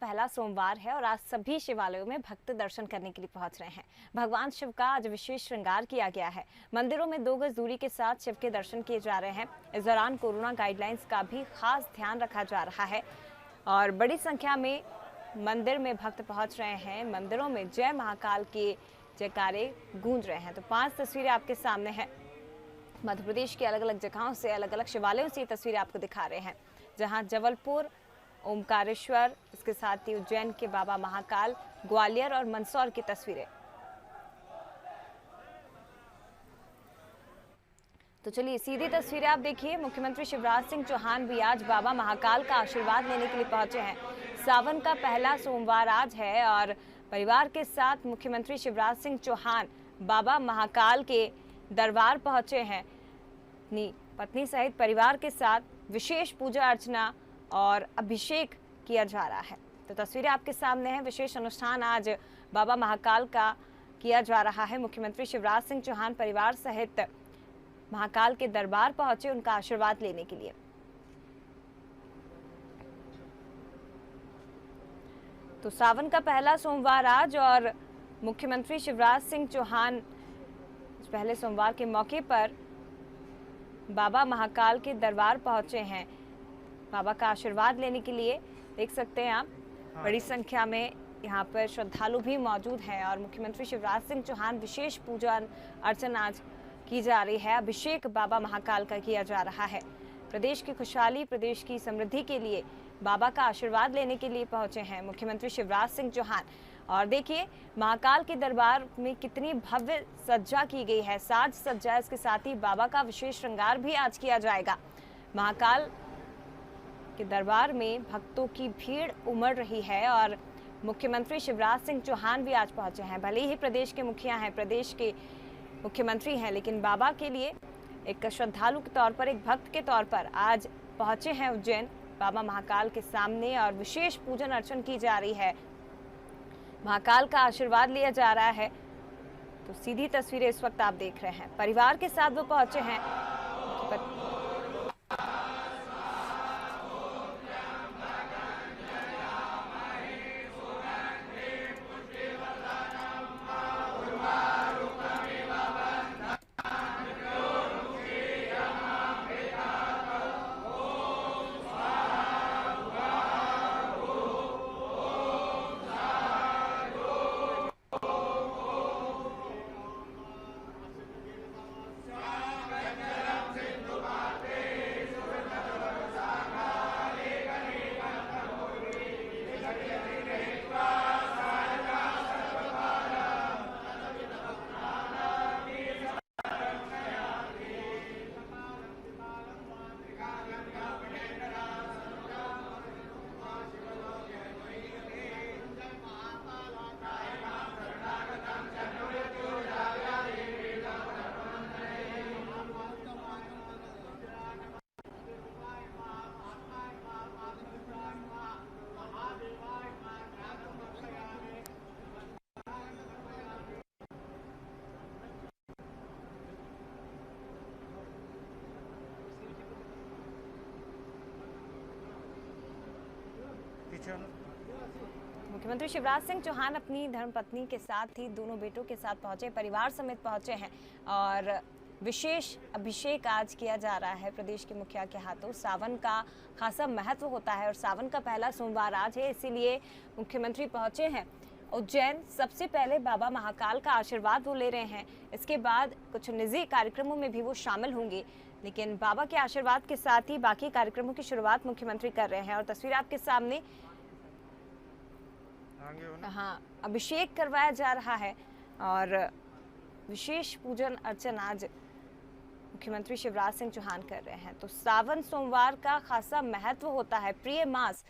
पहला सोमवार है और आज सभी शिवालयों में भक्त दर्शन करने के लिए पहुंच रहे हैं। भगवान शिव का आज विशेष श्रृंगार किया गया है। मंदिरों में 2 गज दूरी के साथ शिव के दर्शन किए जा रहे हैं। इस दौरान कोरोना गाइडलाइंस का भी खास ध्यान रखा जा रहा है और बड़ी संख्या में मंदिर में भक्त पहुंच रहे हैं। मंदिरों में जय महाकाल के जयकारे गूंज रहे हैं। तो 5 तस्वीरें आपके सामने हैं। मध्य प्रदेश की अलग अलग जगहों से, अलग अलग शिवालयों से ये तस्वीरें आपको दिखा रहे हैं, जहां जबलपुर, ओमकारेश्वर, इसके साथ ही उज्जैन के बाबा महाकाल, ग्वालियर और मंदसौर की तस्वीरें। तो चलिए सीधी तस्वीरें आप देखिए। मुख्यमंत्री शिवराज सिंह चौहान भी आज बाबा महाकाल का आशीर्वाद लेने के लिए पहुंचे हैं। सावन का पहला सोमवार आज है और परिवार के साथ मुख्यमंत्री शिवराज सिंह चौहान बाबा महाकाल के दरबार पहुंचे हैं। अपनी पत्नी सहित परिवार के साथ विशेष पूजा अर्चना और अभिषेक किया जा रहा है। तो तस्वीरें आपके सामने हैं। विशेष अनुष्ठान आज बाबा महाकाल का किया जा रहा है। मुख्यमंत्री शिवराज सिंह चौहान परिवार सहित महाकाल के दरबार पहुंचे उनका आशीर्वाद लेने के लिए। तो सावन का पहला सोमवार आज और मुख्यमंत्री शिवराज सिंह चौहान पहले सोमवार के मौके पर बाबा महाकाल के दरबार पहुंचे हैं बाबा का आशीर्वाद लेने के लिए। देख सकते हैं आप बड़ी संख्या में यहाँ पर श्रद्धालु भी मौजूद हैं और मुख्यमंत्री शिवराज सिंह चौहान विशेष पूजा अर्चना आज की जा रही है। अभिषेक बाबा महाकाल का किया जा रहा है। प्रदेश की खुशहाली, प्रदेश की समृद्धि के लिए बाबा का आशीर्वाद लेने के लिए पहुंचे हैं मुख्यमंत्री शिवराज सिंह चौहान। और देखिए महाकाल के दरबार में कितनी भव्य सज्जा की गई है, साज सज्जा। इसके साथ ही बाबा का विशेष श्रृंगार भी आज किया जाएगा। महाकाल के दरबार में भक्तों की भीड़ उमड़ रही है और मुख्यमंत्री शिवराज सिंह चौहान भी आज पहुंचे हैं। भले ही प्रदेश के मुखिया हैं, प्रदेश के मुख्यमंत्री हैं, लेकिन बाबा के लिए एक श्रद्धालु के तौर पर, एक भक्त के तौर पर आज पहुंचे हैं उज्जैन बाबा महाकाल के सामने और विशेष पूजन अर्चन की जा रही है। महाकाल का आशीर्वाद लिया जा रहा है। तो सीधी तस्वीरें इस वक्त आप देख रहे हैं। परिवार के साथ वो पहुंचे हैं। मुख्यमंत्री शिवराज सिंह चौहान अपनी धर्मपत्नी के साथ ही दोनों बेटों के साथ पहुंचे, परिवार समेत पहुंचे हैं और विशेष अभिषेक आज किया जा रहा है प्रदेश के मुखिया के हाथों। सावन का खासा महत्व होता है और सावन का पहला सोमवार आज है, इसीलिए मुख्यमंत्री पहुंचे हैं उज्जैन। सबसे पहले बाबा महाकाल का आशीर्वाद वो ले रहे हैं, इसके बाद कुछ निजी कार्यक्रमों में भी वो शामिल होंगे, लेकिन बाबा के आशीर्वाद के साथ ही बाकी कार्यक्रमों की शुरुआत मुख्यमंत्री कर रहे हैं। और तस्वीर आपके सामने, हाँ, अभिषेक करवाया जा रहा है और विशेष पूजन अर्चन आज मुख्यमंत्री शिवराज सिंह चौहान कर रहे हैं। तो सावन सोमवार का खासा महत्व होता है, प्रिय मास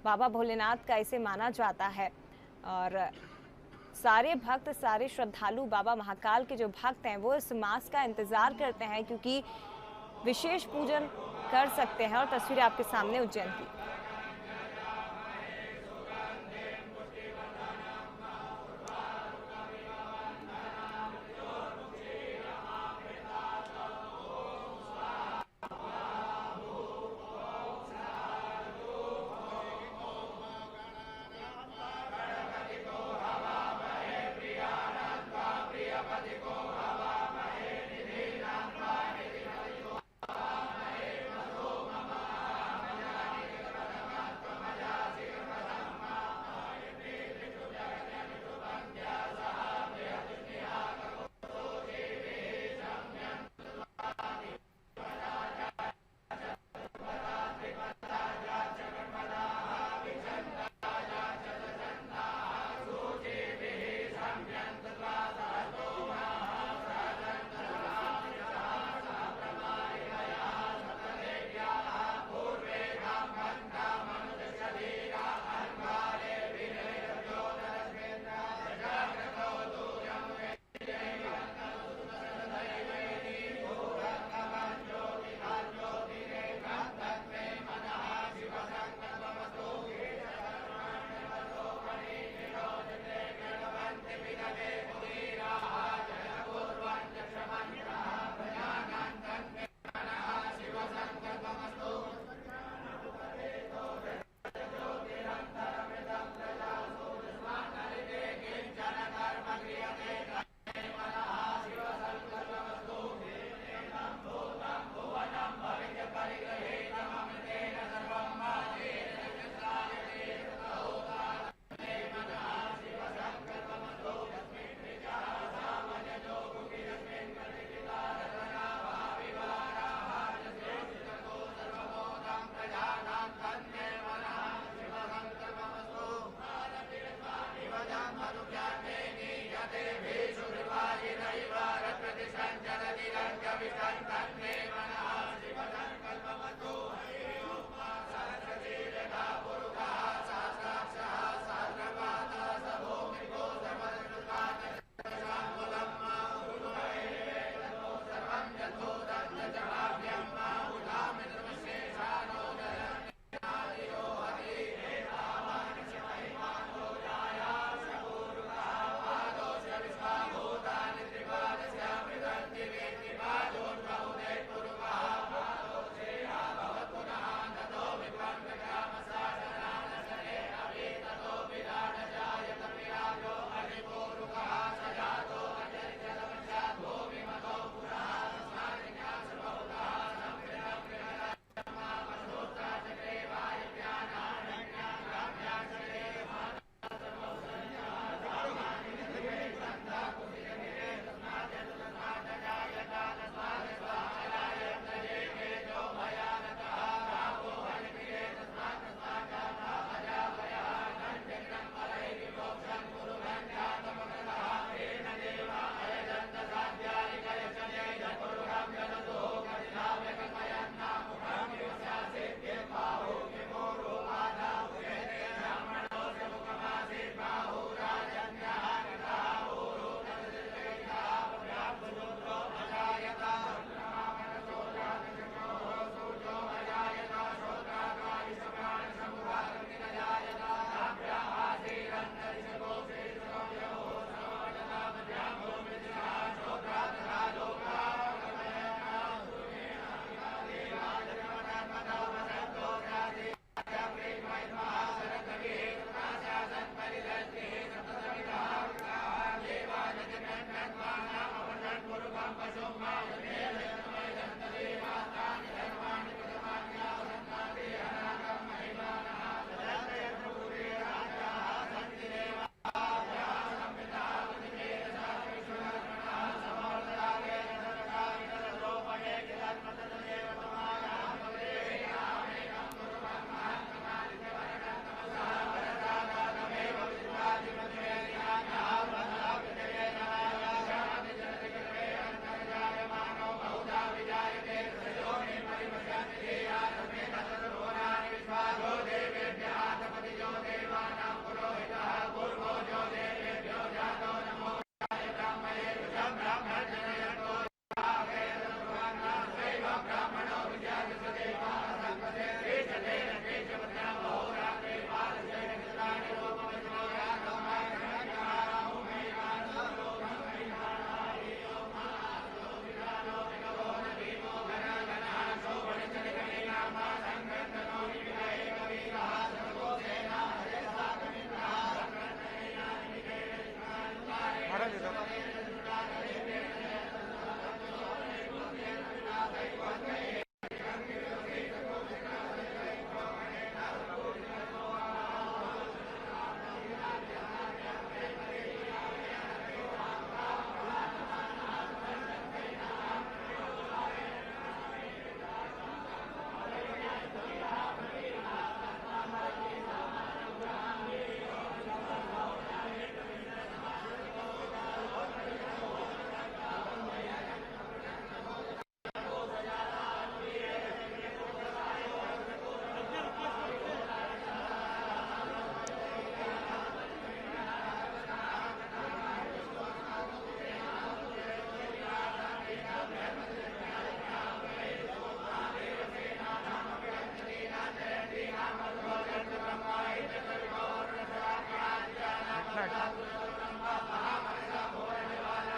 बाबा भोलेनाथ का इसे माना जाता है और सारे भक्त, सारे श्रद्धालु, बाबा महाकाल के जो भक्त हैं वो इस मास का इंतजार करते हैं क्योंकि विशेष पूजन कर सकते हैं। और तस्वीरें आपके सामने उज्जैन की।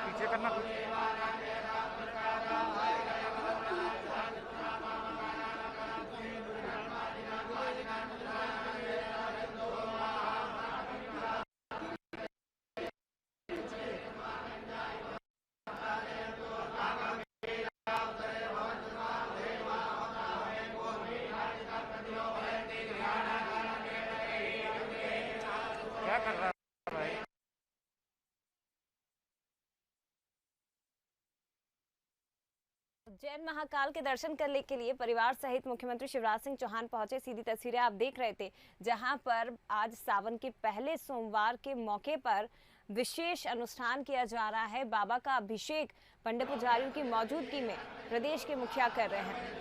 पीछे करना कुछ। क्या कर रहा है भाई? उज्जैन महाकाल के दर्शन करने के लिए परिवार सहित मुख्यमंत्री शिवराज सिंह चौहान पहुंचे। सीधी तस्वीरें आप देख रहे थे, जहां पर आज सावन के पहले सोमवार के मौके पर विशेष अनुष्ठान किया जा रहा है। बाबा का अभिषेक पंडित पुजारियों की मौजूदगी में प्रदेश के मुखिया कर रहे हैं।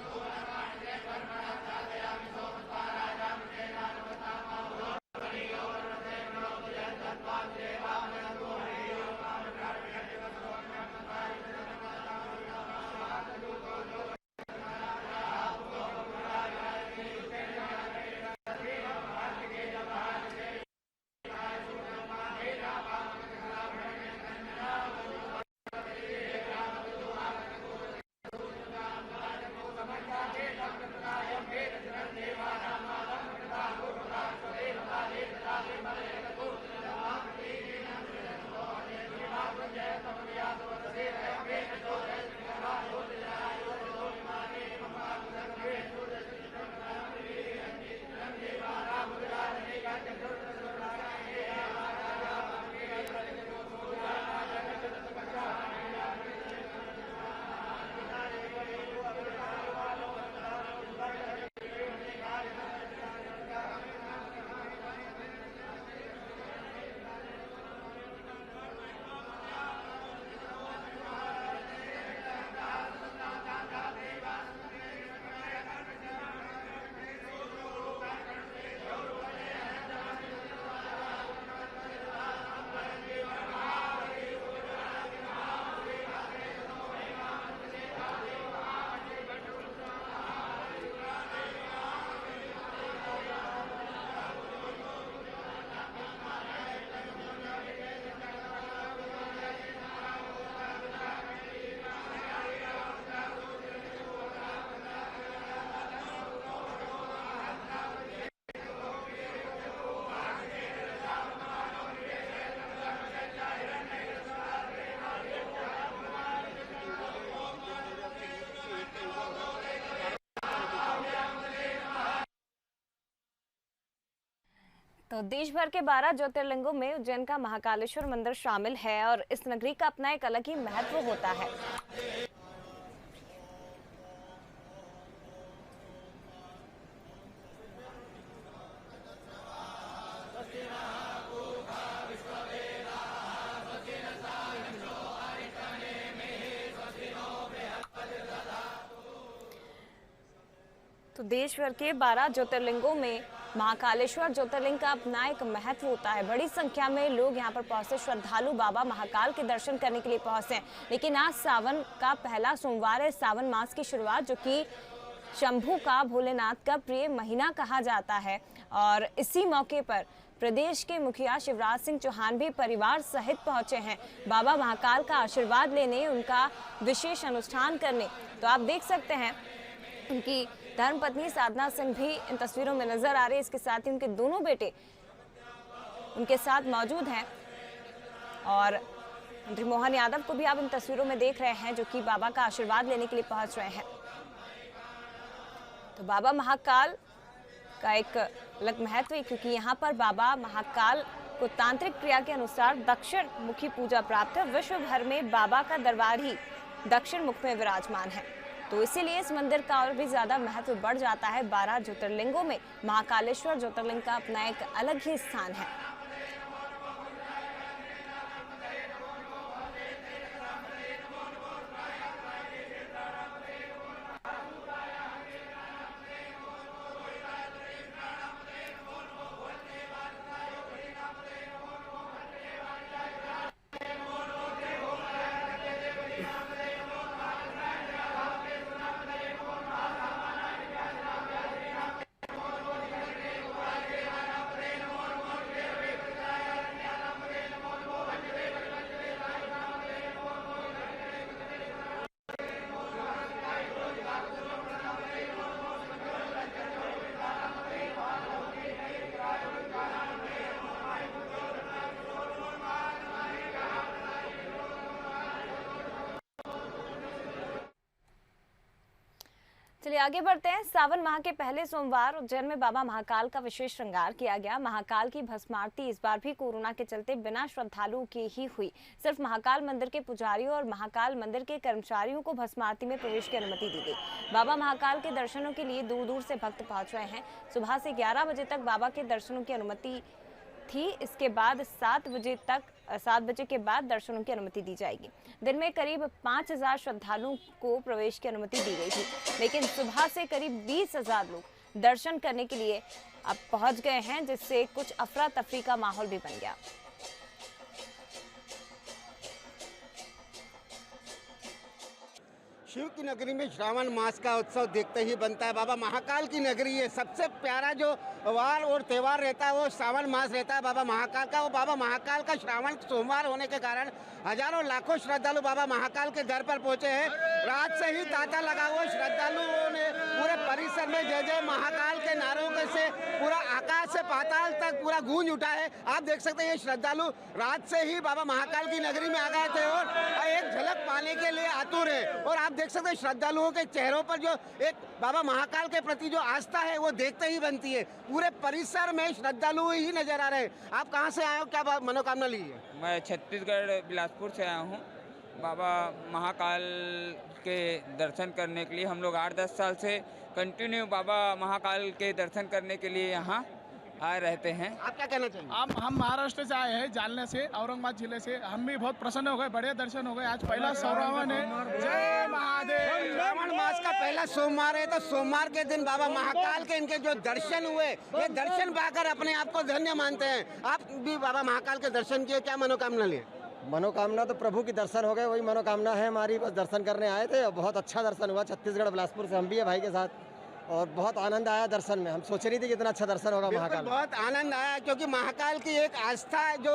तो देश भर के 12 ज्योतिर्लिंगों में उज्जैन का महाकालेश्वर मंदिर शामिल है और इस नगरी का अपना एक अलग ही महत्व होता है। तो देश भर के 12 ज्योतिर्लिंगों में महाकालेश्वर ज्योतिर्लिंग का अपना एक महत्व होता है। बड़ी संख्या में लोग यहाँ पर पहुंचे, श्रद्धालु बाबा महाकाल के दर्शन करने के लिए पहुंचे। लेकिन आज सावन का पहला सोमवार है, सावन मास की शुरुआत, जो कि शंभू का, भोलेनाथ का प्रिय महीना कहा जाता है। और इसी मौके पर प्रदेश के मुखिया शिवराज सिंह चौहान भी परिवार सहित पहुंचे हैं बाबा महाकाल का आशीर्वाद लेने, उनका विशेष अनुष्ठान करने। तो आप देख सकते हैं उनकी धर्मपत्नी साधना सिंह भी इन तस्वीरों में नजर आ रही है। इसके साथ ही उनके दोनों बेटे उनके साथ मौजूद हैं और मंत्री मोहन यादव को भी आप इन तस्वीरों में देख रहे हैं, जो कि बाबा का आशीर्वाद लेने के लिए पहुंच रहे हैं। तो बाबा महाकाल का एक अलग महत्व है, क्योंकि यहाँ पर बाबा महाकाल को तांत्रिक क्रिया के अनुसार दक्षिण मुखी पूजा प्राप्त है। विश्व भर में बाबा का दरबार ही दक्षिण मुख में विराजमान है, तो इसीलिए इस मंदिर का और भी ज्यादा महत्व बढ़ जाता है। 12 ज्योतिर्लिंगों में महाकालेश्वर ज्योतिर्लिंग का अपना एक अलग ही स्थान है। चलिए आगे बढ़ते हैं। सावन माह के पहले सोमवार उज्जैन में बाबा महाकाल का विशेष श्रृंगार किया गया। महाकाल की भस्म आरती इस बार भी कोरोना के चलते बिना श्रद्धालुओं की ही हुई। सिर्फ महाकाल मंदिर के पुजारियों और महाकाल मंदिर के कर्मचारियों को भस्म आरती में प्रवेश की अनुमति दी गई। बाबा महाकाल के दर्शनों के लिए दूर दूर से भक्त पहुंच रहे हैं। सुबह से 11 बजे तक बाबा के दर्शनों की अनुमति थी। इसके बाद 7 बजे के बाद दर्शनों की अनुमति दी जाएगी। दिन में करीब 5000 श्रद्धालुओं को प्रवेश की अनुमति दी गई थी, लेकिन सुबह से करीब 20,000 लोग दर्शन करने के लिए अब पहुंच गए हैं, जिससे कुछ अफरा तफरी का माहौल भी बन गया। शिव की नगरी में श्रावण मास का उत्सव देखते ही बनता है। बाबा महाकाल की नगरी है। सबसे प्यारा जो वार और त्यौहार रहता है वो श्रावण मास रहता है बाबा महाकाल का। वो बाबा महाकाल का श्रावण सोमवार होने के कारण हजारों लाखों श्रद्धालु बाबा महाकाल के दर पर पहुंचे हैं। रात से ही तांता लगा हुआ श्रद्धालुओं ने पूरे परिसर में जय जय महाकाल के नारों के से पूरा आकाश से पाताल तक पूरा गूंज उठा है। आप देख सकते हैं ये श्रद्धालु रात से ही बाबा महाकाल की नगरी में आ गए थे और एक झलक पाने के लिए आतुर है। और आप देख सकते हैं श्रद्धालुओं के चेहरों पर जो एक बाबा महाकाल के प्रति जो आस्था है वो देखते ही बनती है। पूरे परिसर में श्रद्धालु ही नजर आ रहे हैं। आप कहाँ से आए हो, क्या मनोकामना ली है? मैं छत्तीसगढ़ बिलासपुर से आया हूँ बाबा महाकाल के दर्शन करने के लिए। हम लोग 8-10 साल से कंटिन्यू बाबा महाकाल के दर्शन करने के लिए यहाँ आए रहते हैं। आप क्या कहना चाहेंगे? हम महाराष्ट्र से आए हैं, जालने से, औरंगाबाद जिले से। हम भी बहुत प्रसन्न हो गए, बड़े दर्शन हो गए। आज पहला श्रावण है। जय महादेव। श्रावण मास का पहला सोमवार है, तो सोमवार के दिन बाबा महाकाल के इनके जो दर्शन हुए, ये दर्शन पाकर अपने आप को धन्य मानते हैं। आप भी बाबा महाकाल के दर्शन किए, क्या मनोकामना लिए? मनोकामना तो प्रभु की दर्शन हो गए, वही मनोकामना है हमारी। बस दर्शन करने आए थे और बहुत अच्छा दर्शन हुआ। छत्तीसगढ़ बिलासपुर से हम भी है भाई के साथ, और बहुत आनंद आया दर्शन में। हम सोच रही थी कि इतना अच्छा दर्शन होगा महाकाल में। बहुत आनंद आया, क्योंकि महाकाल की एक आस्था जो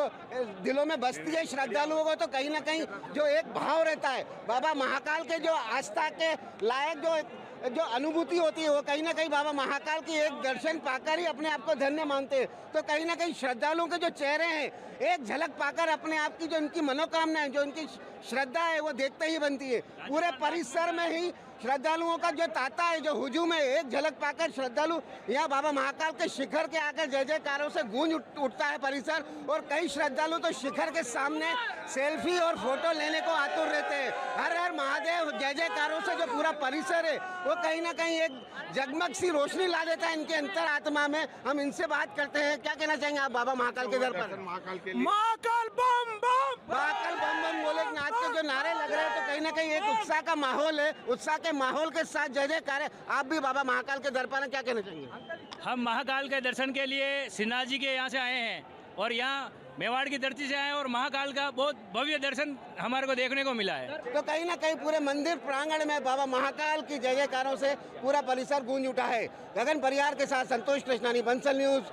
दिलों में बसती है श्रद्धालुओं को, तो कहीं ना कहीं जो एक भाव रहता है बाबा महाकाल के जो आस्था के लायक जो अनुभूति होती है, वो कहीं ना कहीं बाबा महाकाल की एक दर्शन पाकर ही अपने आप को धन्य मानते हैं। तो कहीं ना कहीं श्रद्धालुओं के जो चेहरे हैं, एक झलक पाकर अपने आप की जो उनकी मनोकामना है, जो उनकी श्रद्धा है, वो देखते ही बनती है। पूरे परिसर में ही श्रद्धालुओं का जो तांता है, जो हुजूम है, एक झलक पाकर श्रद्धालु यहाँ बाबा महाकाल के शिखर के आकर जय जयकारों से गूंज उठता है परिसर। और कई श्रद्धालु तो शिखर के सामने सेल्फी और फोटो लेने को आतुर रहते हैं। हर हर महादेव जय जयकारों से जो पूरा परिसर है वो कहीं ना कहीं एक जगमग सी रोशनी ला देता है इनके अंतर आत्मा में। हम इनसे बात करते हैं, क्या कहना चाहेंगे आप बाबा महाकाल के दर पर? महाकाल बम बम। महाकाल बम बम बोले नाच के जो नारे लग रहे हैं, तो कहीं ना कहीं एक उत्साह का माहौल है। उत्साह के माहौल के साथ जय जयकार है। आप भी बाबा महाकाल के दर पर हैं, क्या कहना चाहेंगे? हम महाकाल के दर्शन के लिए श्रीनाथ जी के यहाँ से आए हैं और यहाँ मेवाड़ की धरती से आए हैं, और महाकाल का बहुत भव्य दर्शन हमारे को देखने को मिला है। तो कहीं ना कहीं पूरे मंदिर प्रांगण में बाबा महाकाल की जय जयकारों से पूरा परिसर गूंज उठा है। गगन परियार के साथ संतोष कृष्णानी, बंसल न्यूज।